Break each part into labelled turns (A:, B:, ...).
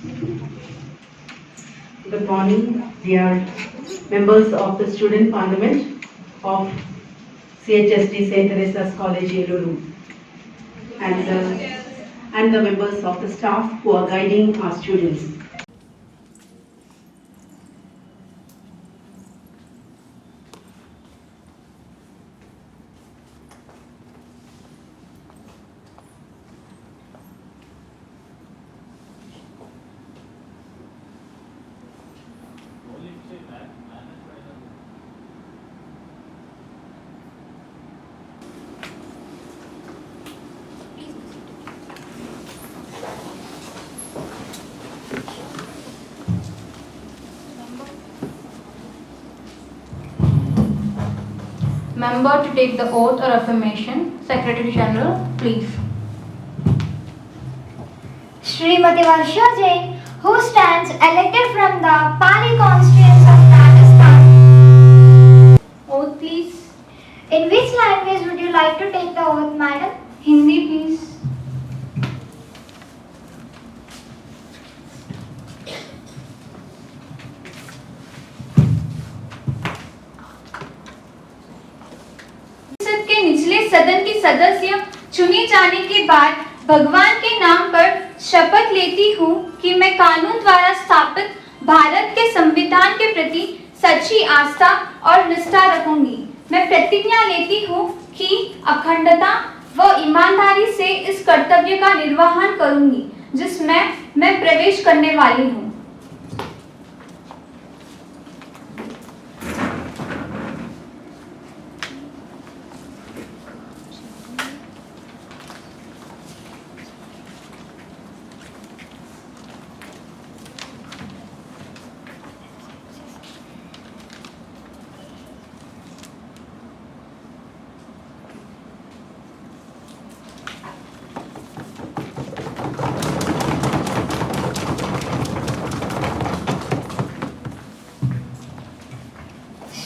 A: Good morning, dear members of the Student Parliament of CHSD St. Theresa's College, Eluru, and the members of the staff who are guiding our students.
B: Member to take the oath or affirmation. Secretary General, please.
C: Srimati Varsha Jain, who stands elected from the Pali constituency of Rajasthan.
B: Oath, please.
C: In which language would you like to take the oath, madam?
B: Hindi, please.
D: संसद के निचले सदन के सदस्य चुने जाने के बाद भगवान के नाम पर शपथ लेती हूँ कि मैं कानून द्वारा स्थापित भारत के संविधान के प्रति सच्ची आस्था और निष्ठा रखूंगी। मैं प्रतिज्ञा लेती हूँ कि अखंडता व ईमानदारी से इस कर्तव्य का निर्वहन करूंगी जिसमें मैं प्रवेश करने वाली हूँ।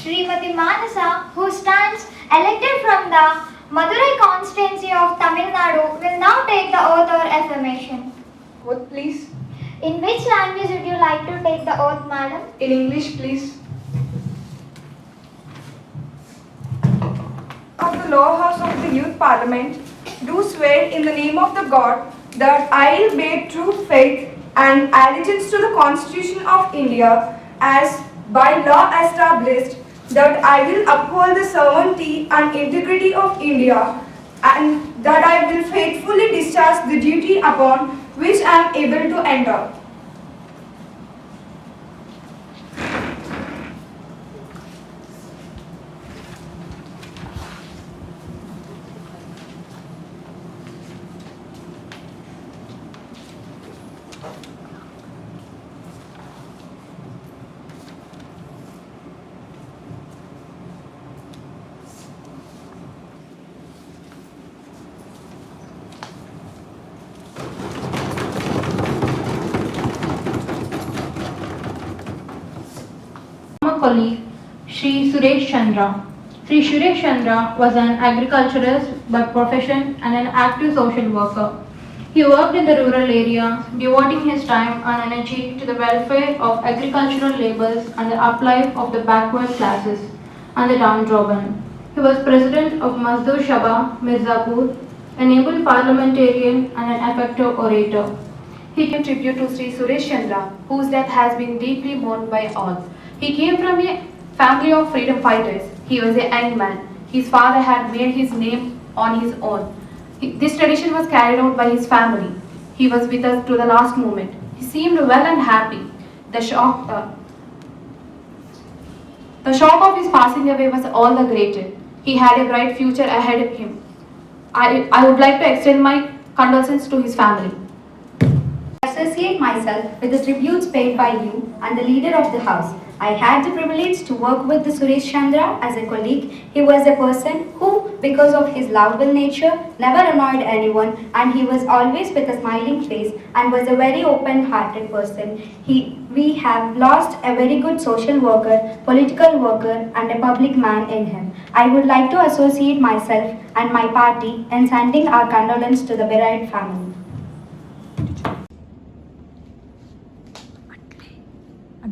C: Srimati Manasa, who stands elected from the Madurai constituency of Tamil Nadu, will now take the oath or affirmation.
D: Oath, please.
C: In which language would you like to take the oath, madam?
D: In English, please.
E: Of the Lower House of the Youth Parliament, do swear in the name of the God that I will bear true faith and allegiance to the Constitution of India as by law established, that I will uphold the sovereignty and integrity of India, and that I will faithfully discharge the duty upon which I am able to enter.
B: Colleague, Sri Suresh Chandra. Sri Suresh Chandra was an agriculturist by profession and an active social worker. He worked in the rural areas, devoting his time and energy to the welfare of agricultural laborers and the uplift of the backward classes and the downtrodden. He was president of Mazdoor Sabha, Mirzapur, an able parliamentarian and an effective orator.
F: He gave tribute to Sri Suresh Chandra, whose death has been deeply mourned by all. He came from a family of freedom fighters. He was a young man. His father had made his name on his own. This tradition was carried out by his family. He was with us to the last moment. He seemed well and happy. The shock of his passing away was all the greater. He had a bright future ahead of him. I would like to extend my condolences to his family.
G: Associate myself with the tributes paid by you and the leader of the house. I had the privilege to work with the Suresh Chandra as a colleague. He was a person who, because of his lovable nature, never annoyed anyone, and he was always with a smiling face and was a very open-hearted person. We have lost a very good social worker, political worker, and a public man in him. I would like to associate myself and my party in sending our condolence to the bereaved family.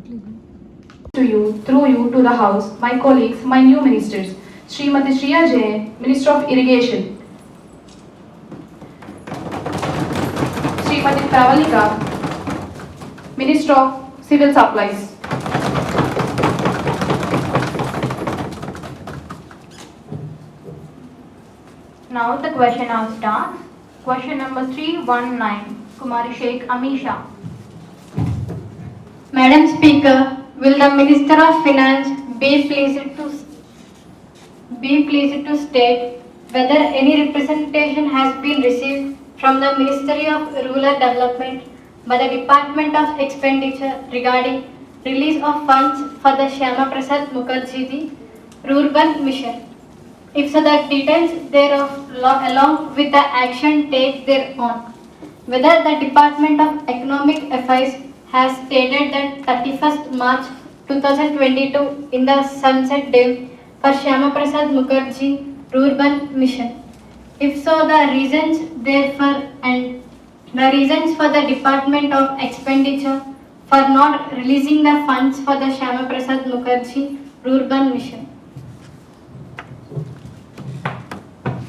F: To you, through you, to the House, my colleagues, my new ministers, Srimati Shriya Jain, Minister of Irrigation, Srimati Pravalika, Minister of Civil Supplies.
B: Now the question hour starts. Question number 319, Kumari Sheikh Amisha.
H: Madam Speaker, will the Minister of Finance be pleased to state whether any representation has been received from the Ministry of Rural Development by the Department of Expenditure regarding release of funds for the Shyama Prasad Mukherjee Rural Mission? If so, the details thereof along with the action take thereon. Whether the Department of Economic Affairs has stated that 31st March 2022 in the sunset day for Shyama Prasad Mukherjee Rural Mission. If so, the reasons therefore and the reasons for the Department of Expenditure for not releasing the funds for the Shyama Prasad Mukherjee Rural Mission.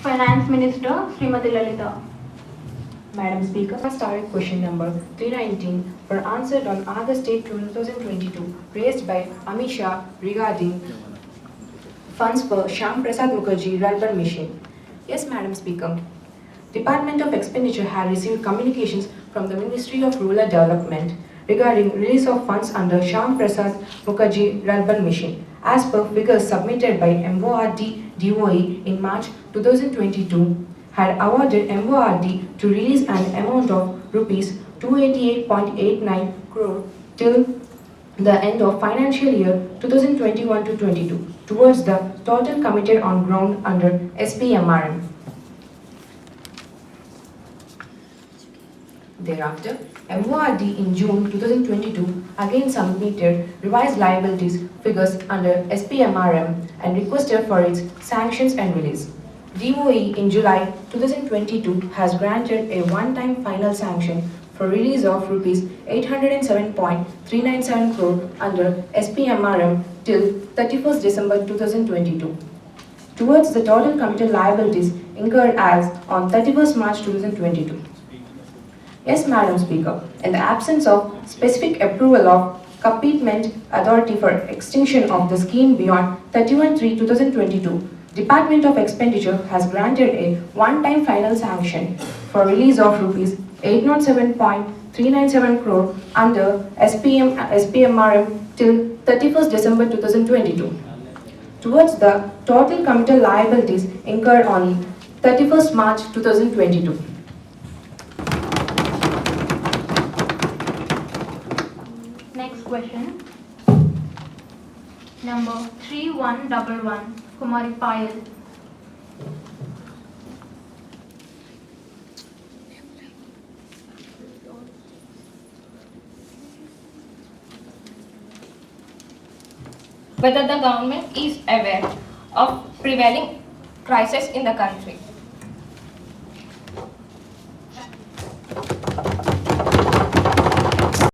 B: Finance Minister Srimati Lalita.
I: Madam Speaker, first started question number 319 were answered on August 8, 2022, raised by Amisha regarding funds for Shyam Prasad Mukherjee Rural Mission. Yes, Madam Speaker. Department of Expenditure had received communications from the Ministry of Rural Development regarding release of funds under Shyam Prasad Mukherjee Rural Mission. As per figures submitted by MORD DOE in March 2022, had awarded MORD to release an amount of rupees 288.89 crore till the end of financial year 2021-22 towards the total committed on ground under SPMRM. Thereafter, MORD in June 2022 again submitted revised liabilities figures under SPMRM and requested for its sanctions and release. DOE in July 2022 has granted a one-time final sanction for release of rupees 807.397 crore under SPMRM till 31st December 2022 towards the total committed liabilities incurred as on 31st March 2022. Yes, Madam Speaker, in the absence of specific approval of Commitment Authority for extinction of the scheme beyond 31/3/2022, Department of Expenditure has granted a one-time final sanction for release of rupees 807.397 crore under SPMRM till 31st December 2022 towards the total committed liabilities incurred on 31st March 2022.
B: Next question. Number 3111, Kumari Payal.
J: Whether the government is aware of prevailing crisis in the country.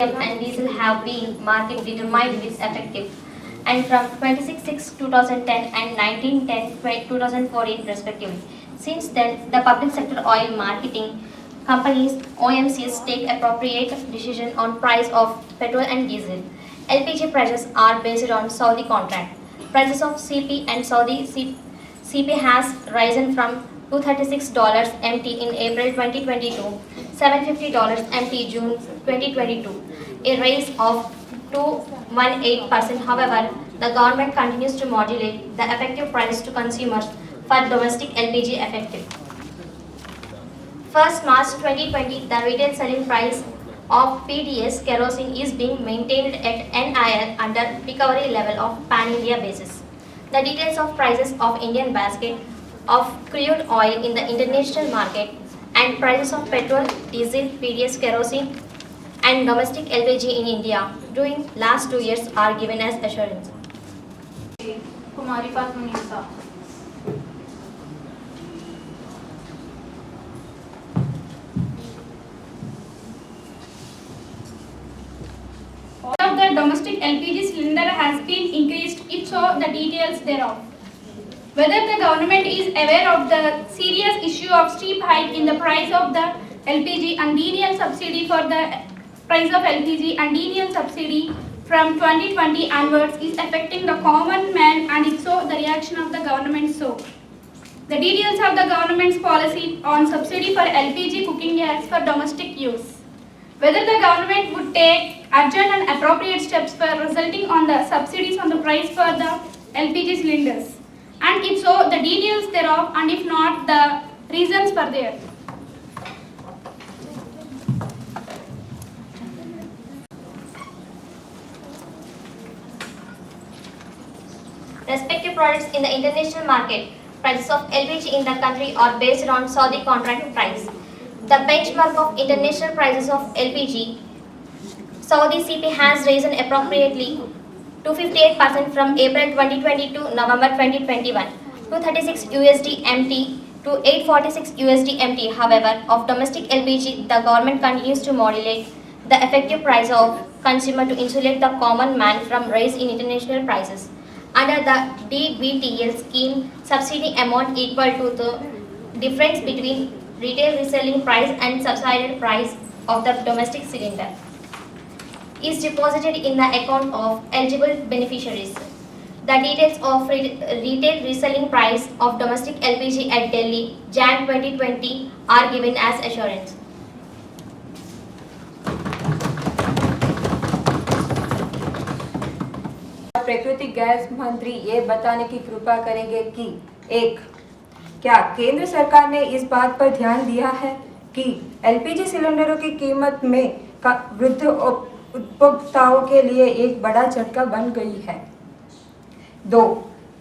K: And diesel have been market determined with effective and from 26/6/2010 and 19/10/2014 respectively. Since then, the public sector oil marketing companies OMCs take appropriate decision on price of petrol and diesel. LPG prices are based on Saudi contract. Prices of CP and Saudi CP has risen from $236 MT in April 2022, $750 MT June 2022, a rise of 218%. However, the government continues to modulate the effective price to consumers for domestic LPG effective. 1st March 2020, the retail selling price of PDS kerosene is being maintained at NIL under recovery level of pan-India basis. The details of prices of Indian basket of crude oil in the international market and prices of petrol, diesel, PDS kerosene and domestic LPG in India during last 2 years are given as assurance.
B: Kumari Padmanisa.
J: Of the
L: domestic LPG cylinder has been increased, if so, the details thereof. Whether the government is aware of the serious issue of steep hike in the price of the LPG and lineal subsidy for the price of LPG and lineal subsidy from 2020 onwards is affecting the common man, and if so, the reaction of the government so. The details of the government's policy on subsidy for LPG cooking gas for domestic use. Whether the government would take urgent and appropriate steps for resulting on the subsidies on the price for the LPG cylinders. And if so, the details thereof, and if not, the reasons for their.
K: Respective products in the international market, prices of LPG in the country are based on Saudi contract price. The benchmark of international prices of LPG, Saudi CP has risen appropriately to 58% from April 2020 to November 2021, to 36 USD MT to 846 USD MT. However, of domestic LPG, the government continues to modulate the effective price of consumer to insulate the common man from rise in international prices. Under the DBTL scheme, subsidy amount equal to the difference between retail reselling price and subsidized price of the domestic cylinder is deposited in the account of eligible beneficiaries. The details of retail reselling price of domestic LPG at Delhi, Jan 2020 are given as assurance.
E: प्राकृतिक gas मंत्री ये बताने की कृपा करेंगे कि एक, क्या केंद्र सरकार ने इस बात पर ध्यान दिया है कि एलपीजी सिलेंडरों की कीमत में वृद्ध उपभोक्ताओं के लिए एक बड़ा झटका बन गई है। दो,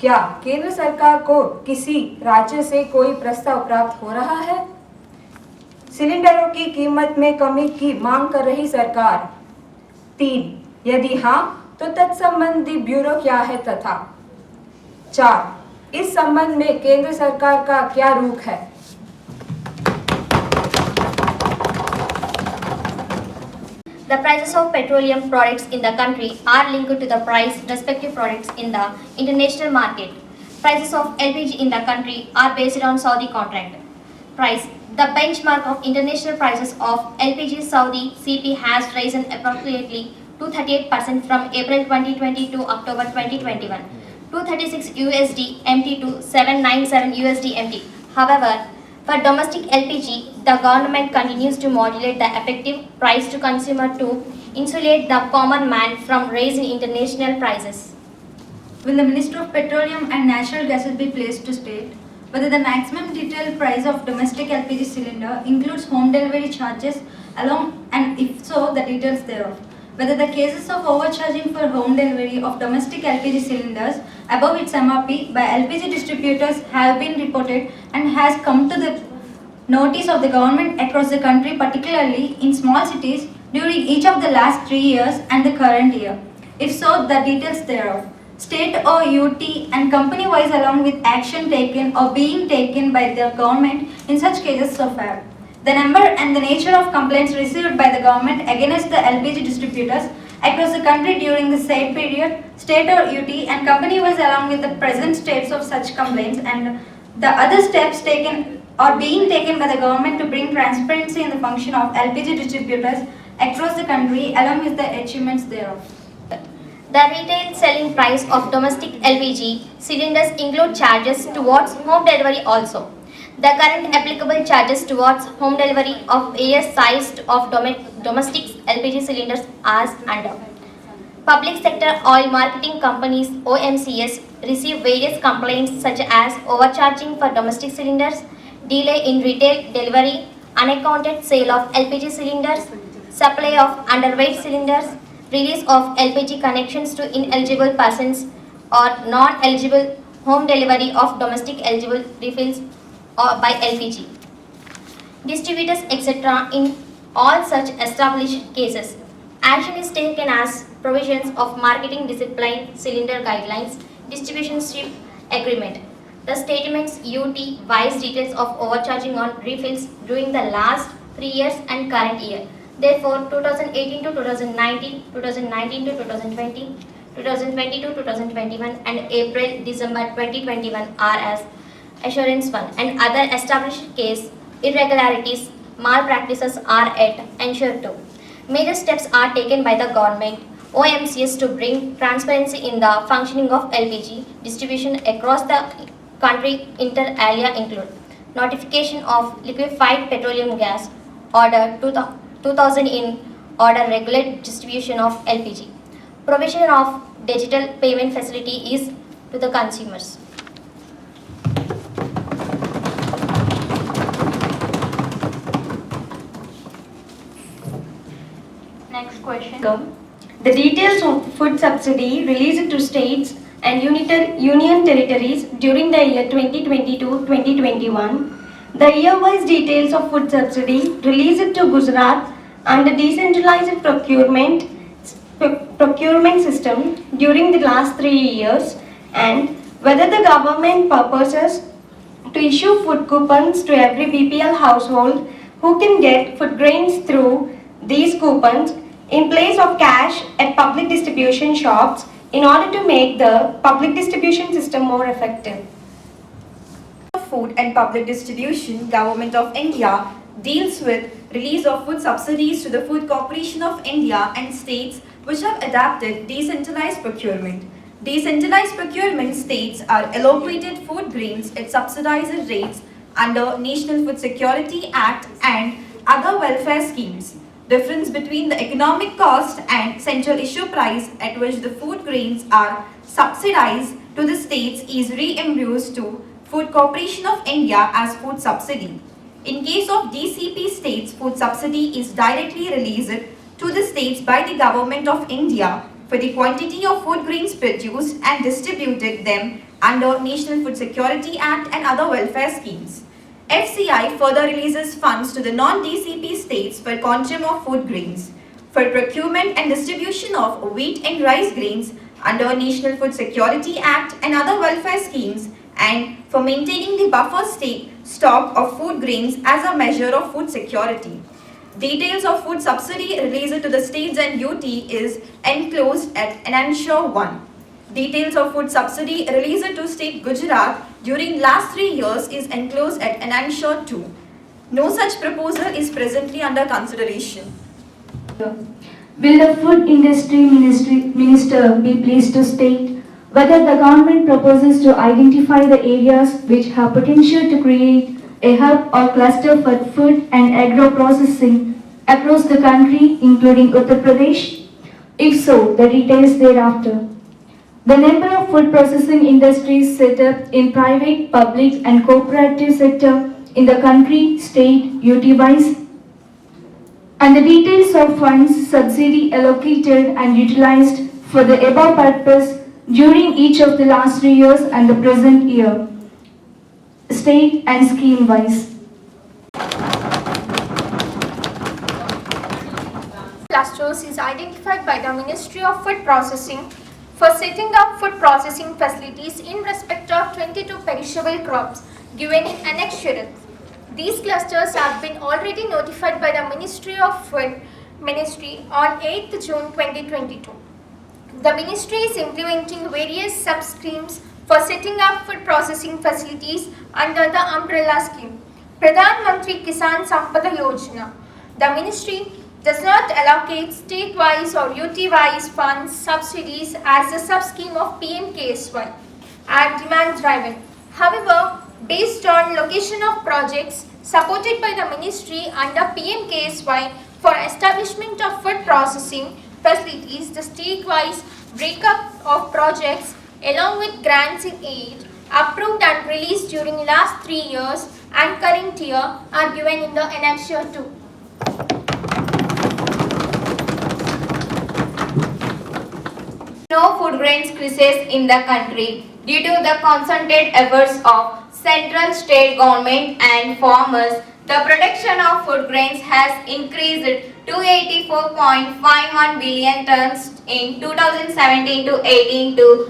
E: क्या केंद्र सरकार को किसी राज्य से कोई प्रस्ताव प्राप्त हो रहा है? सिलेंडरों की कीमत में कमी की मांग कर रही सरकार। तीन, यदि हाँ तो तत्संबंधी ब्यूरो क्या है तथा चार, इस संबंध में केंद्र सरकार का क्या रुख है?
K: The prices of petroleum products in the country are linked to the price respective products in the international market. Prices of LPG in the country are based on Saudi contract price. The benchmark of international prices of LPG Saudi CP has risen approximately to 38% from April 2020 to October 2021, to 36 USD MT to 797 USD MT. However, for domestic LPG, the government continues to modulate the effective price to consumer to insulate the common man from raising international prices.
G: Will the Minister of Petroleum and Natural Gases be placed to state whether the maximum detailed price of domestic LPG cylinder includes home delivery charges along, and if so, the details thereof? Whether the cases of overcharging for home delivery of domestic LPG cylinders above its MRP by LPG distributors have been reported and has come to the notice of the government across the country, particularly in small cities, during each of the last 3 years and the current year. If so, the details thereof. State or UT and company-wise along with action taken or being taken by the government in such cases so far. The number and the nature of complaints received by the government against the LPG distributors across the country during the said period, state or UT and company-wise along with the present states of such complaints, and the other steps taken or being taken by the government to bring transparency in the function of LPG distributors across the country along with the achievements thereof.
K: The retail selling price of domestic LPG cylinders include charges towards home delivery also. The current applicable charges towards home delivery of various sized of domestic LPG cylinders as under. Public sector oil marketing companies OMCS receive various complaints such as overcharging for domestic cylinders, delay in retail delivery, unaccounted sale of LPG cylinders, supply of underweight cylinders, release of LPG connections to ineligible persons or non-eligible, home delivery of domestic eligible refills or by LPG distributors, etc. In all such established cases, action is taken as provisions of marketing discipline, cylinder guidelines, distributionship agreement. The statements UT wise details of overcharging on refills during the last 3 years and current year. Therefore, 2018 to 2019, 2019 to 2020, 2020 to 2021 and April-December 2021 are as Assurance 1 and other established case irregularities, malpractices are at Ensure 2. Major steps are taken by the government, OMCS to bring transparency in the functioning of LPG distribution across the country inter alia include notification of liquefied petroleum gas, Order 2000 in order regulate distribution of LPG. Provision of digital payment facility is to the consumers.
B: Next question.
M: The details of food subsidy released to states and union territories during the year 2020-2021. The year-wise details of food subsidy released to Gujarat under decentralized procurement system during the last 3 years, and whether the government purposes to issue food coupons to every BPL household who can get food grains through these coupons in place of cash at public distribution shops in order to make the public distribution system more effective.
E: Food and Public Distribution, Government of India deals with release of food subsidies to the Food Corporation of India and states which have adopted decentralized procurement. Decentralized procurement states are allocated food grains at subsidized rates under National Food Security Act and other welfare schemes. Difference between the economic cost and central issue price at which the food grains are subsidized to the states is reimbursed to Food Corporation of India as food subsidy. In case of DCP states, food subsidy is directly released to the states by the Government of India for the quantity of food grains produced and distributed them under National Food Security Act and other welfare schemes. FCI further releases funds to the non-DCP states for quantum of food grains, for procurement and distribution of wheat and rice grains under National Food Security Act and other welfare schemes, and for maintaining the buffer state stock of food grains as a measure of food security. Details of food subsidy released to the states and UT is enclosed at Annexure 1. Details of food subsidy released to state Gujarat during last 3 years is enclosed at Annexure 2. No such proposal is presently under consideration.
N: Will the food industry minister be pleased to state whether the government proposes to identify the areas which have potential to create a hub or cluster for food and agro-processing across the country, including Uttar Pradesh? If so, the details thereafter. The number of food processing industries set up in private, public and cooperative sector in the country, state, UT-wise, and the details of funds subsidy allocated and utilized for the above purpose during each of the last 3 years and the present year, state and scheme-wise.
L: Clusters is identified by the Ministry of Food Processing for setting up food processing facilities in respect of 22 perishable crops given in Annexure. These clusters have been already notified by the Ministry of Food Ministry on 8th June 2022. The Ministry is implementing various sub-schemes for setting up food processing facilities under the umbrella scheme, Pradhan Mantri Kisan Sampada Yojana. The Ministry does not allocate state-wise or UT-wise funds, subsidies as a sub-scheme of PM-KSY are demand-driven. However, based on location of projects supported by the Ministry under PM-KSY for establishment of food processing facilities, the state-wise breakup of projects along with grants in aid approved and released during last 3 years and current year are given in the Annexure 2.
D: No food grains crisis in the country due to the concerted efforts of central, state government and farmers. The production of food grains has increased to 84.51 billion tons in 2017 to 18 to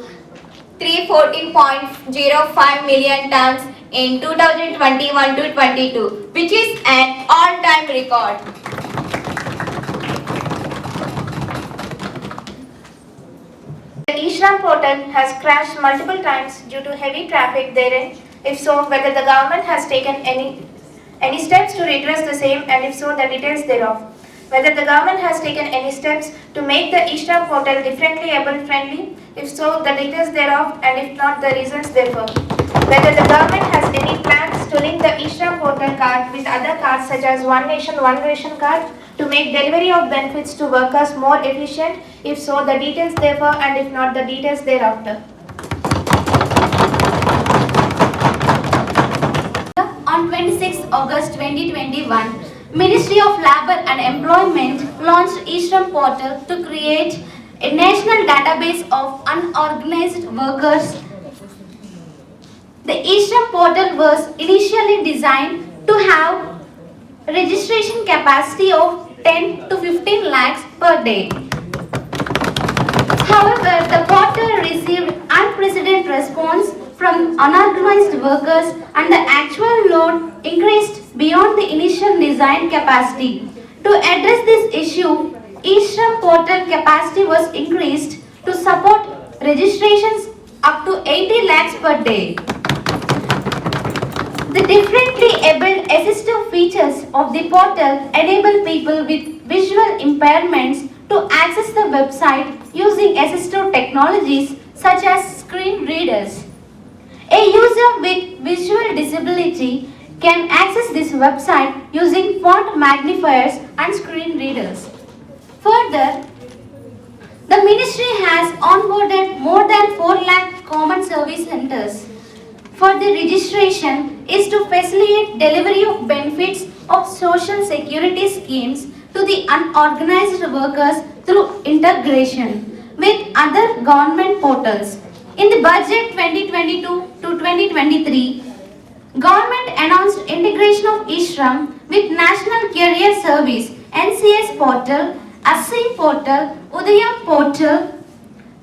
D: 314.05 million tons in 2021 to 22, which is an all-time record.
O: e-Shram portal has crashed multiple times due to heavy traffic therein. If so, whether the government has taken any steps to redress the same, and if so, the details thereof. Whether the government has taken any steps to make the e-Shram portal differently able friendly, if so, the details thereof, and if not, the reasons therefore. Whether the government has any plans to link the e-Shram portal card with other cards such as One Nation, One Ration card to make delivery of benefits to workers more efficient, if so, the details therefore, and if not, the details thereafter.
P: On 26 August 2021, Ministry of Labour and Employment launched e-Shram portal to create a national database of unorganized workers. The e-Shram portal was initially designed to have registration capacity of 10 to 15 lakhs per day. However, the portal received unprecedented response from unorganized workers and the actual load increased beyond the initial design capacity. To address this issue, e-Shram portal capacity was increased to support registrations up to 80 lakhs per day. The differently abled assistive features of the portal enable people with visual impairments to access the website using assistive technologies such as screen readers. A user with visual disability can access this website using font magnifiers and screen readers. Further, the ministry has onboarded more than 4 lakh common service centers. For the registration is to facilitate delivery of benefits of social security schemes to the unorganized workers through integration with other government portals. In the budget 2022 to 2023, government announced integration of e-Shram with National Career Service, NCS portal, ASSIM portal, Udayam portal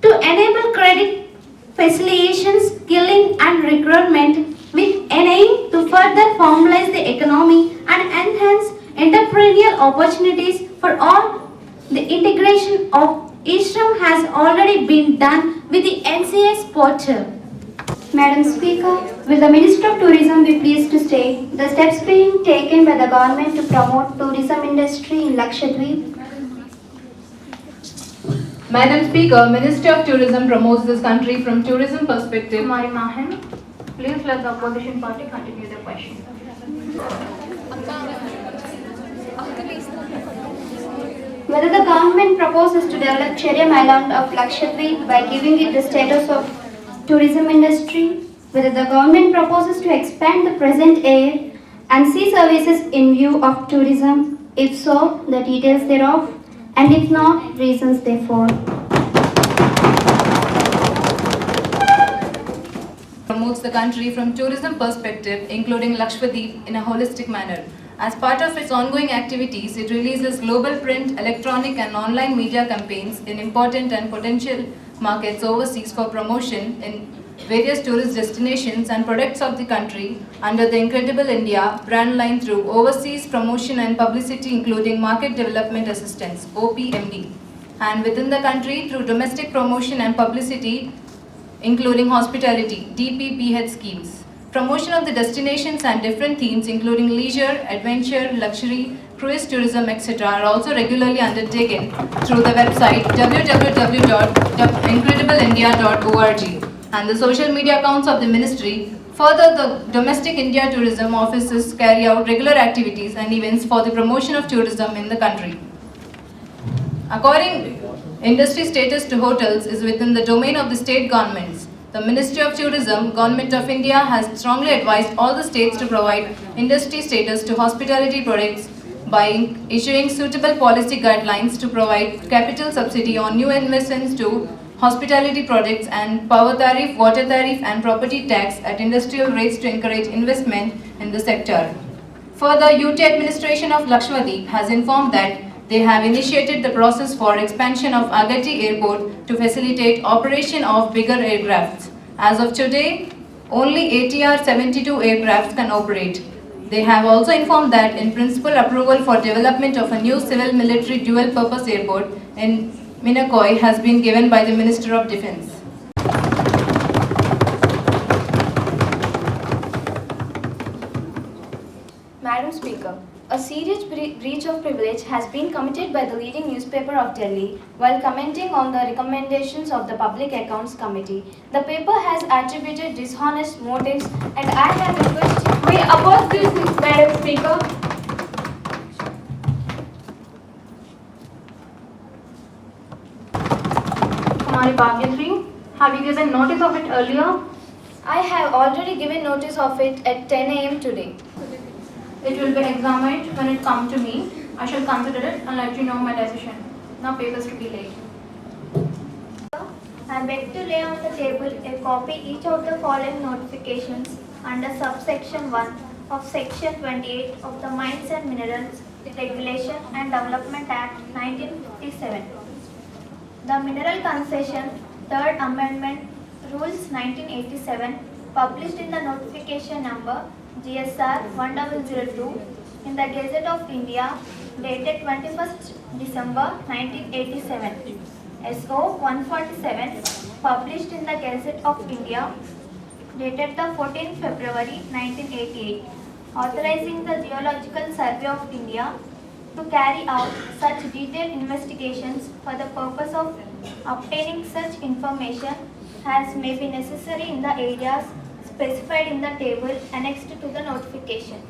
P: to enable credit facilitation, skilling and recruitment with an aim to further formalize the economy and enhance entrepreneurial opportunities for all. The integration of e-Shram has already been done with the NCS portal.
G: Madam Speaker, will the Minister of Tourism be pleased to state the steps being taken by the government to promote tourism industry in Lakshadweep?
F: Madam Speaker, Ministry of Tourism promotes this country from tourism perspective.
B: Kumari Mahan, please let the opposition party continue the question.
G: Whether the government proposes to develop Cheriam Island of Lakshadweep by giving it the status of tourism industry, whether the government proposes to expand the present air and sea services in view of tourism, if so, the details thereof, and if not, reasons therefore.
F: Promotes the country from tourism perspective, including Lakshadweep in a holistic manner. As part of its ongoing activities, it releases global print, electronic and online media campaigns in important and potential markets overseas for promotion in various tourist destinations and products of the country under the Incredible India brand line through overseas promotion and publicity, including market development assistance (OPMD), and within the country through domestic promotion and publicity, including hospitality (DPPH) schemes. Promotion of the destinations and different themes, including leisure, adventure, luxury, cruise tourism, etc., are also regularly undertaken through the website www.incredibleindia.org and the social media accounts of the ministry. Further, the domestic India tourism offices carry out regular activities and events for the promotion of tourism in the country. According industry status to hotels is within the domain of the state governments. The Ministry of Tourism, Government of India has strongly advised all the states to provide industry status to hospitality products by issuing suitable policy guidelines to provide capital subsidy on new investments to hospitality products and power tariff, water tariff and property tax at industrial rates to encourage investment in the sector. Further, UT administration of Lakshadweep has informed that they have initiated the process for expansion of Agatti Airport to facilitate operation of bigger aircrafts. As of today, only ATR 72 aircrafts can operate. They have also informed that in principle approval for development of a new civil-military dual-purpose airport in Minakoi has been given by the Minister of Defence.
Q: A serious breach of privilege has been committed by the leading newspaper of Delhi while commenting on the recommendations of the Public Accounts Committee. The paper has attributed dishonest motives and I have requested...
B: We oppose this, Madam Speaker. Kumari Bhagyashree, have you given notice of it earlier?
Q: I have already given notice of it at 10 a.m. today.
B: It will be examined when it comes to me. I shall consider it and let you know my decision. Now papers to be laid.
C: I beg to lay on the table a copy each of the following notifications under subsection 1 of section 28 of the Mines and Minerals Regulation and Development Act 1957. The Mineral Concession 3rd Amendment Rules 1987 published in the notification number GSR 1002 in the Gazette of India dated 21st December 1987. SO 147 published in the Gazette of India dated the 14th February 1988 authorizing the Geological Survey of India to carry out such detailed investigations for the purpose of obtaining such information as may be necessary in the areas specified in the table annexed to the notification.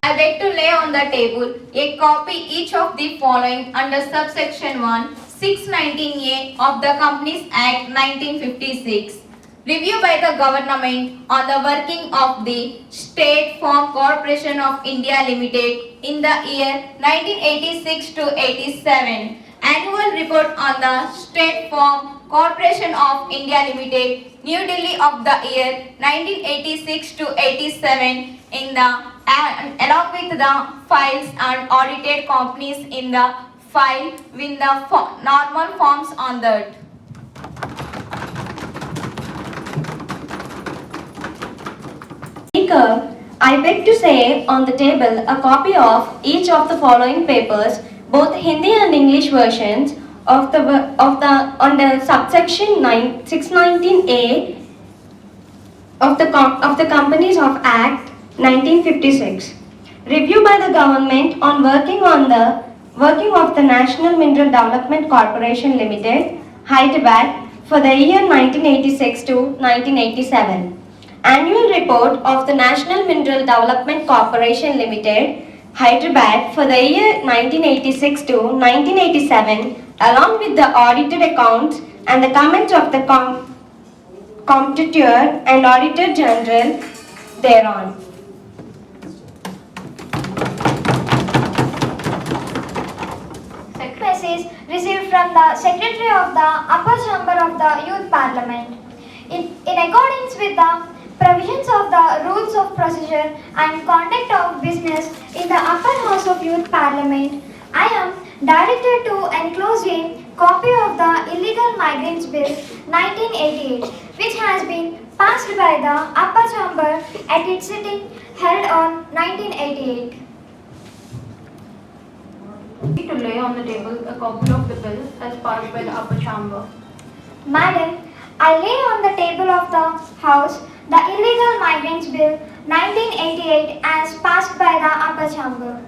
D: I beg to lay on the table a copy each of the following under subsection 1, 619A of the Companies Act 1956. Review by the government on the working of the State Farm Corporation of India Limited in the year 1986 to 87. Annual report on the State Farm Corporation of India Limited, New Delhi of the year 1986 to 87 in the along with the files and audited companies in the file with the normal forms on that.
M: Speaker, I beg to say on the table a copy of each of the following papers, both Hindi and English versions of the under subsection 619A of the Companies of Act 1956. Review by the government on working of the National Mineral Development Corporation Limited, Hyderabad for the year 1986 to 1987. Annual report of the National Mineral Development Corporation Limited, Hyderabad for the year 1986 to 1987 along with the audited accounts and the comments of the Comptroller and Auditor General thereon.
C: Message received from the Secretary of the Upper Chamber of the Youth Parliament. In accordance with the provisions of the rules of procedure and conduct of business in the Upper House of Youth Parliament, I am directed to enclose a copy of the Illegal Migrants Bill 1988, which has been passed by the Upper Chamber at its sitting held on 1988.
B: To lay on the table a copy of the bill as passed by the Upper Chamber.
C: Madam, I lay on the table of the House the Illegal Migrants Bill 1988 as passed by the Upper Chamber.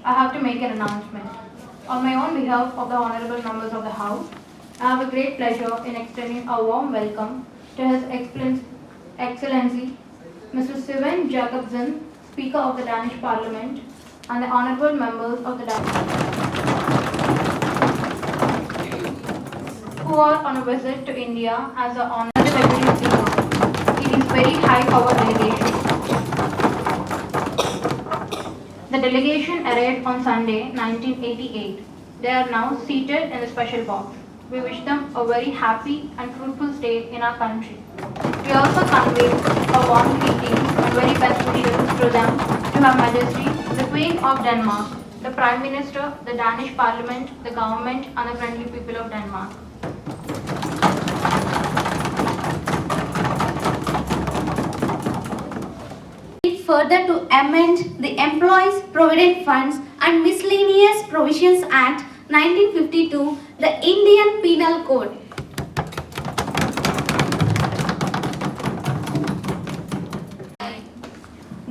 B: I have to make an announcement. On my own behalf of the honorable members of the House, I have a great pleasure in extending a warm welcome to His Excellency Mr. Sven Jacobsen, Speaker of the Danish Parliament, and the honorable members of the Danish who are on a visit to India as the honorable deputy speaker. It is very high power delegation. The delegation arrived on Sunday, 1988. They are now seated in the special box. We wish them a very happy and fruitful stay in our country. We also convey a warm greeting and very best wishes to them, to Her Majesty, the Queen of Denmark, the Prime Minister, the Danish Parliament, the government and the friendly people of Denmark.
P: Further to amend the Employees Provident Funds and Miscellaneous Provisions Act 1952, the Indian Penal Code.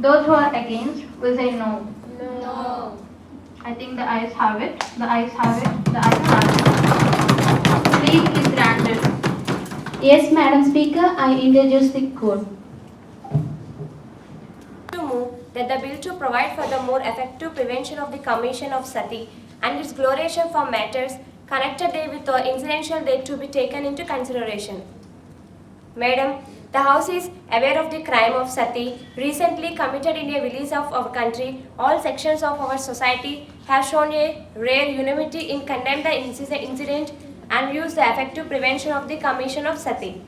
B: Those who are against will say no.
D: No.
B: I think the ayes have it. The ayes have it. The ayes have it. Leave is granted.
P: Yes, Madam Speaker, I introduce the code.
O: To move that the bill to provide for the more effective prevention of the commission of sati and its glorification for matters connected therewith or incidental date to be taken into consideration. Madam, the House is aware of the crime of sati recently committed in a village of our country. All sections of our society have shown a rare unanimity in condemning the incident and views the effective prevention of the commission of sati.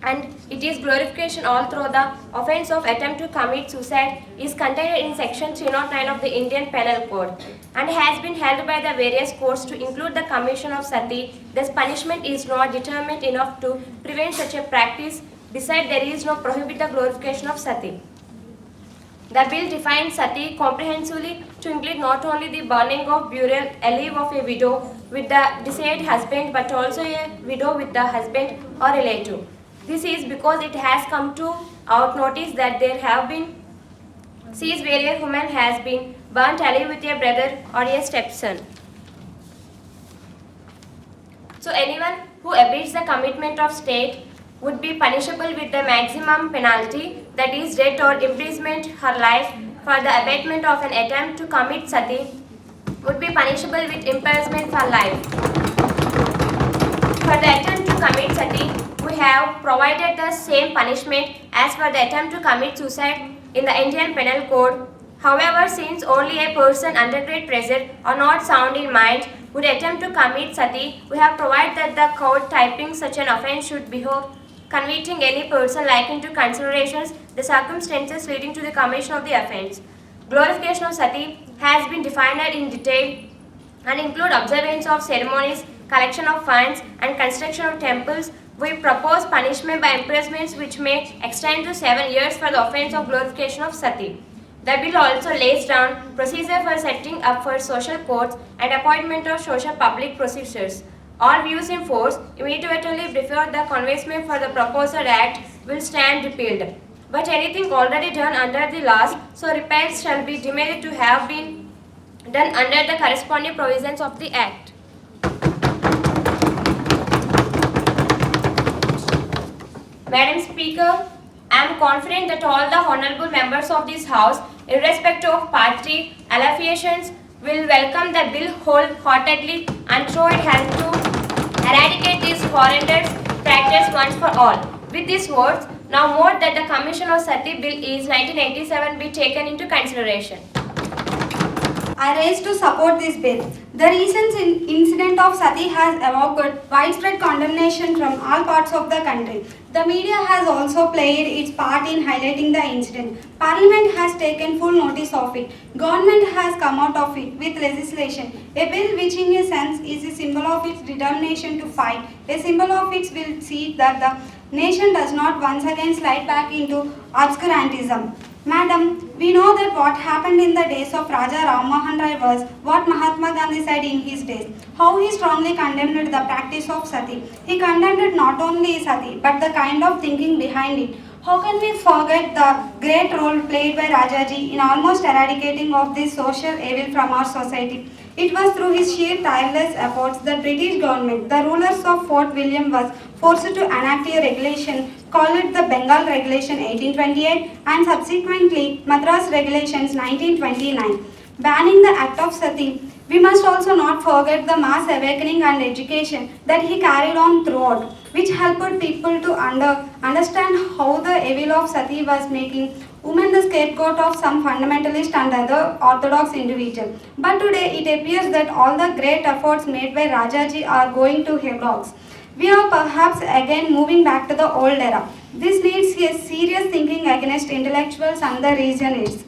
O: And it is glorification all through the offence of attempt to commit suicide is contained in section 309 of the Indian Penal Code and has been held by the various courts to include the commission of sati. Thus punishment is not determined enough to prevent such a practice. Besides, there is no prohibit the glorification of sati. The bill defines sati comprehensively to include not only the burning of burial alive of a widow with the deceased husband but also a widow with the husband or relative. This is because it has come to our notice that there have been cases where a woman has been burnt alive with a brother or a stepson. So anyone who obeys the commitment of state would be punishable with the maximum penalty, that is death or imprisonment or life. For the abatement of an attempt to commit sati would be punishable with imprisonment for life. For the attempt to commit sati, we have provided the same punishment as for the attempt to commit suicide in the Indian Penal Code. However, since only a person under great pressure or not sound in mind would attempt to commit sati, we have provided that the code typing such an offence should behave convicting any person like into considerations the circumstances leading to the commission of the offence. Glorification of sati has been defined in detail and include observance of ceremonies, collection of funds and construction of temples. We propose punishment by imprisonment which may extend to 7 years for the offence of glorification of sati. The bill also lays down procedure for setting up for social courts and appointment of social public prosecutors. All views in force immediately before the commencement for the proposed act will stand repealed. But anything already done under the laws, so repairs shall be deemed to have been done under the corresponding provisions of the act. Madam Speaker, I am confident that all the honourable members of this House, irrespective of party affiliations, will welcome the bill wholeheartedly and throw it help to eradicate this horrendous practice once for all. With these words, now more that the Commission of Sati Bill is 1987 be taken into consideration.
E: I rise to support this bill. The recent incident of sati has evoked widespread condemnation from all parts of the country. The media has also played its part in highlighting the incident. Parliament has taken full notice of it. Government has come out of it with legislation. A bill which in a sense is a symbol of its determination to fight. A symbol of its will see that the nation does not once again slide back into obscurantism. Madam, we know that what happened in the days of Raja Ram Mohan Rai was what Mahatma Gandhi said in his days. How he strongly condemned the practice of sati. He condemned not only sati but the kind of thinking behind it. How can we forget the great role played by Rajaji in almost eradicating of this social evil from our society? It was through his sheer tireless efforts that British government, the rulers of Fort William, was forced to enact a regulation called it the Bengal Regulation 1828 and subsequently Madras Regulations 1929, banning the act of sati. We must also not forget the mass awakening and education that he carried on throughout, which helped people to understand how the evil of sati was making women the scapegoat of some fundamentalist and other orthodox individual. But today it appears that all the great efforts made by Rajaji are going to haylocks. We are perhaps again moving back to the old era. This needs a serious thinking against intellectuals and the reasoners.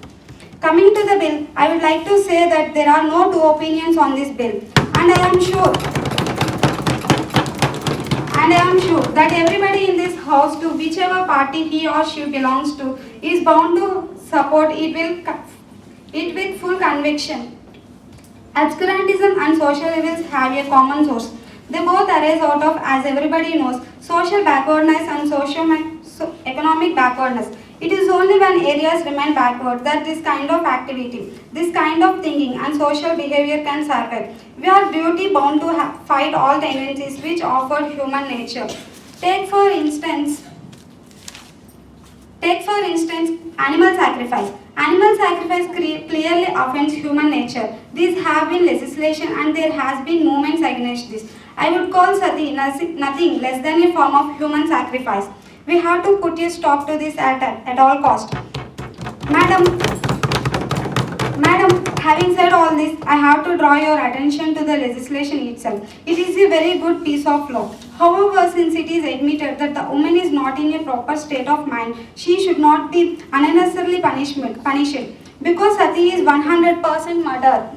E: Coming to the bill, I would like to say that there are no two opinions on this bill, and I am sure that everybody in this house, to whichever party he or she belongs to, is bound to support it with full conviction. Obscurantism and social evils have a common source. They both arise out of, as everybody knows, social backwardness and economic backwardness.
R: It is only when areas remain backward that this kind of activity, this kind of thinking and social behavior can survive. We are duty bound to fight all tendencies which offer human nature. Take for instance, animal sacrifice. Animal sacrifice clearly offends human nature. These have been legislation and there has been movements against this. I would call sati nothing less than a form of human sacrifice. We have to put a stop to this at all cost. Madam, having said all this, I have to draw your attention to the legislation itself. It is a very good piece of law. However, since it is admitted that the woman is not in a proper state of mind, she should not be unnecessarily punished because sati is 100% murder.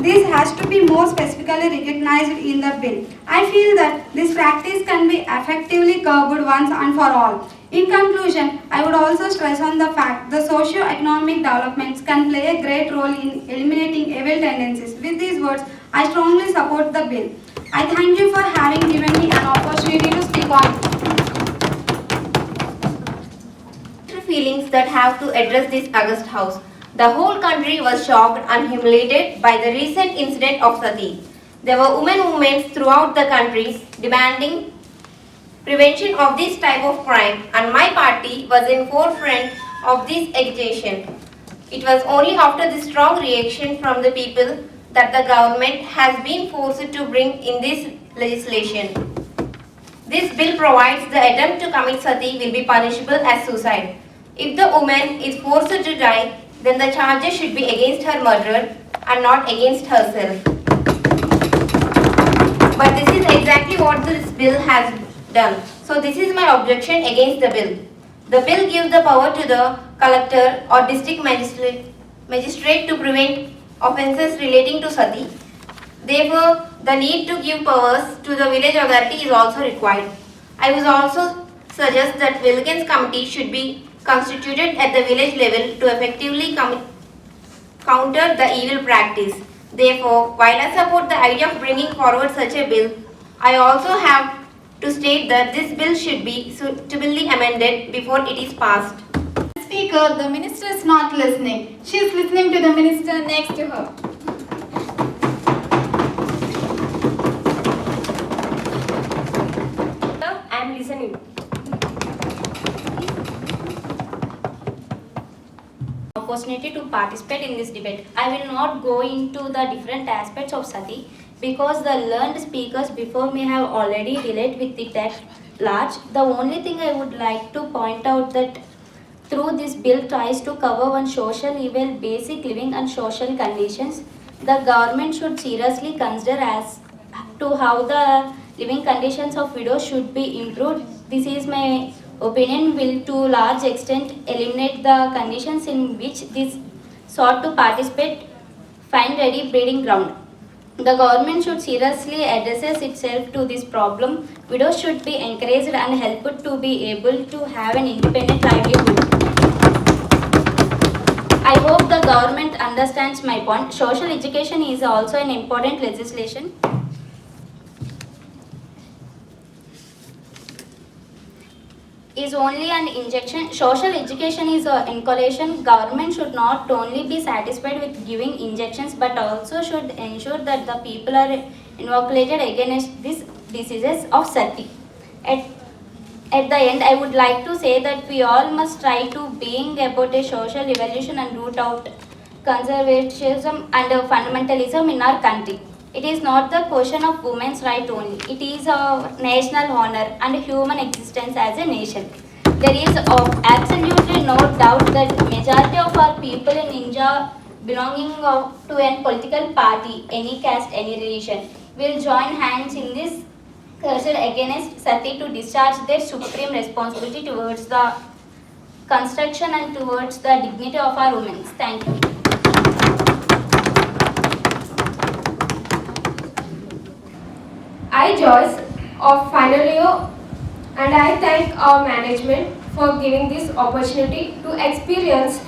R: This has to be more specifically recognized in the bill. I feel that this practice can be effectively curbed once and for all. In conclusion, I would also stress on the fact that socio-economic developments can play a great role in eliminating evil tendencies. With these words, I strongly support the bill. I thank you for having given me an opportunity to speak on
K: feelings that have to address this august house. The whole country was shocked and humiliated by the recent incident of Sati. There were women movements throughout the country demanding prevention of this type of crime, and my party was in forefront of this agitation. It was only after the strong reaction from the people that the government has been forced to bring in this legislation. This bill provides the attempt to commit sati will be punishable as suicide. If the woman is forced to die, then the charges should be against her murderer and not against herself. But this is exactly what this bill has done. So this is my objection against the bill. The bill gives the power to the collector or district magistrate to prevent offences relating to sati. Therefore, the need to give powers to the village authority is also required. I would also suggest that vigilance committee should be constituted at the village level to effectively counter the evil practice. Therefore, while I support the idea of bringing forward such a bill, I also have to state that this bill should be suitably amended before it is passed.
B: Speaker, the minister is not listening. She is listening to the minister next to her.
K: I am listening. Opportunity to participate in this debate. I will not go into the different aspects of sati because the learned speakers before me have already dealt with it at large. The only thing I would like to point out that through this bill tries to cover one social evil, basic living and social conditions. The government should seriously consider as to how the living conditions of widows should be improved. This is my opinion will to large extent eliminate the conditions in which this sought to participate find ready breeding ground. The government should seriously address itself to this problem. Widows should be encouraged and helped to be able to have an independent livelihood. I hope the government understands my point. Social education is also an important legislation. Is only an injection. Social education is an inculcation. Government should not only be satisfied with giving injections but also should ensure that the people are inoculated against these diseases of sati. At the end, I would like to say that we all must try to bring about a social revolution and root out conservatism and fundamentalism in our country. It is not the question of women's right only. It is our national honor and human existence as a nation. There is absolutely no doubt that majority of our people in India belonging to a political party, any caste, any religion, will join hands in this crusade against sati to discharge their supreme responsibility towards the construction and towards the dignity of our women. Thank you.
S: I Joyce of final year and I thank our management for giving this opportunity to experience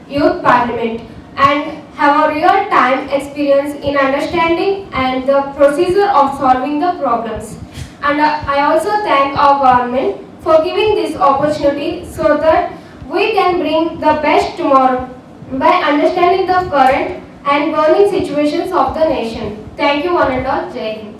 S: youth parliament and have a real time experience in understanding and the procedure of solving the problems. And I also thank our government for giving this opportunity so that we can bring the best tomorrow by understanding the current and burning situations of the nation. Thank you one and all. Jai Hind.